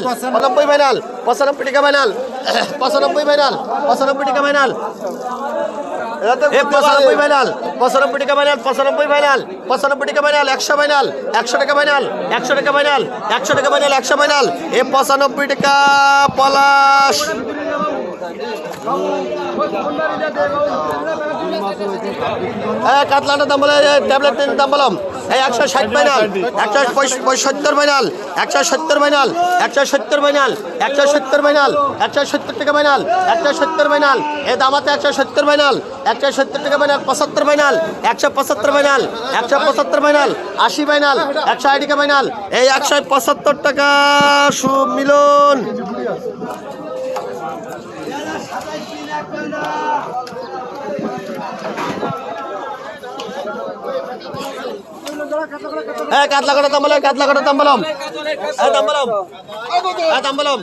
final 95 final 95 টাকা final 95 final 95 টাকা final 95 final 95 টাকা ফাইনাল 95 ফাইনাল 95 টাকা ফাইনাল 100 ফাইনাল 100 টাকা ফাইনাল 100 টাকা ফাইনাল 100 টাকা ফাইনাল 100 ফাইনাল 95 টাকা পলাশ কাতলাটার দাম বলে ট্যাবলেট দাম বললাম এই 160 final 175 final 170 final 170 final 170 final 170 টাকা ফাইনাল 170 ফাইনাল এই দামাতে 170 ফাইনাল 170 টাকা final 75 final 175 final 175 final 80 final 160 টাকা ফাইনাল এই 175 টাকা শুভ মিলন কাতলা কটা দাম বলো কাতলা কটা দাম বললাম দাম বললাম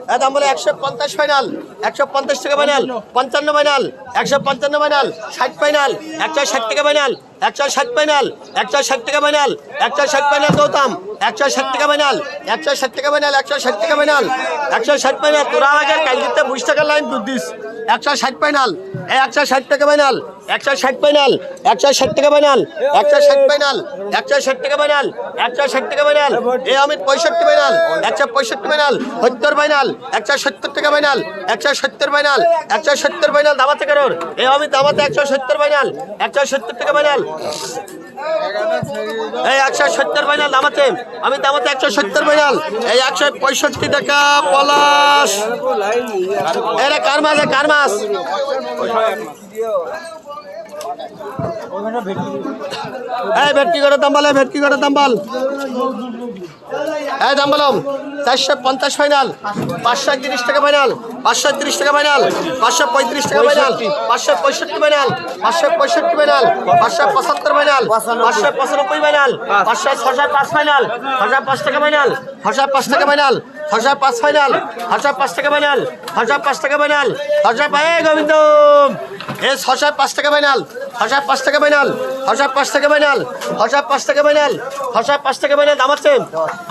150 ফাইনাল 150 টাকা ফাইনাল 55 ফাইনাল 155 ফাইনাল 60 ফাইনাল 160 টাকা ফাইনাল 160 ফাইনাল 160 টাকা ফাইনাল 160 ফাইনাল গৌতম 160 টাকা ফাইনাল 160 টাকা ফাইনাল 160 টাকা ফাইনাল 160 ফাইনাল তোরা আগে কালকে 20 টাকা লাইন দুধ দিস 160 ফাইনাল 160 টাকা ফাইনাল 160 ফাইনাল 160 টাকা ফাইনাল 160 ফাইনাল 160 টাকা ফাইনাল 160 টাকা ফাইনাল এ অমিত 65 ফাইনাল 165 ফাইনাল 70 ফাইনাল 170 টাকা ফাইনাল 170 ফাইনাল 170 ফাইনাল দামাতে করর এ অমিত দামাতে 170 ফাইনাল 170 টাকা ফাইনাল এই 170 ফাইনাল দামাতে আমি দামাতে 170 ফাইনাল এই 165 টাকা পলাশ এরা কার মাছ এই ভেটকি করে দাম বলে ভেটকি করে দাম বল এই দাম বললাম 450 ফাইনাল 530 টাকা ফাইনাল 530 টাকা ফাইনাল 535 টাকা final 565 final 565 final 575 final 595 final 505 final 1005 টাকা ফাইনাল 1005 টাকা ফাইনাল 1005 ফাইনাল 1005 টাকা ফাইনাল 1005 টাকা ফাইনাল 1005 গোবিন্দ এ 605 টাকা ফাইনাল 1005 টাকা ফাইনাল 1005 টাকা ফাইনাল 1005 টাকা ফাইনাল 1005 টাকা ফাইনাল দাম আছে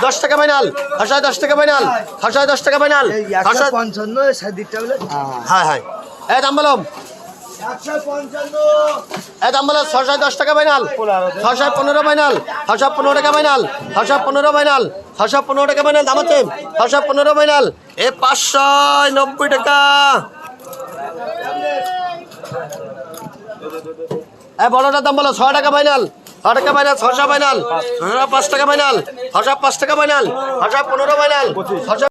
10 টাকা ফাইনাল 1010 টাকা ফাইনাল 1010 টাকা ফাইনাল 155 সাদিকটা বলে হ্যাঁ হ্যাঁ এই দাম বললাম 155 এই দাম বলে 610 টাকা ফাইনাল 615 ফাইনাল 615 টাকা ফাইনাল 615 ফাইনাল 615 টাকা ফাইনাল দাম আছে 615 ফাইনাল এ 590 টাকা এই বড়টার দাম বলো 6 টাকা ফাইনাল 6 টাকা ফাইনাল 600 ফাইনাল 5 টাকা ফাইনাল 5 টাকা ফাইনাল 15 ফাইনাল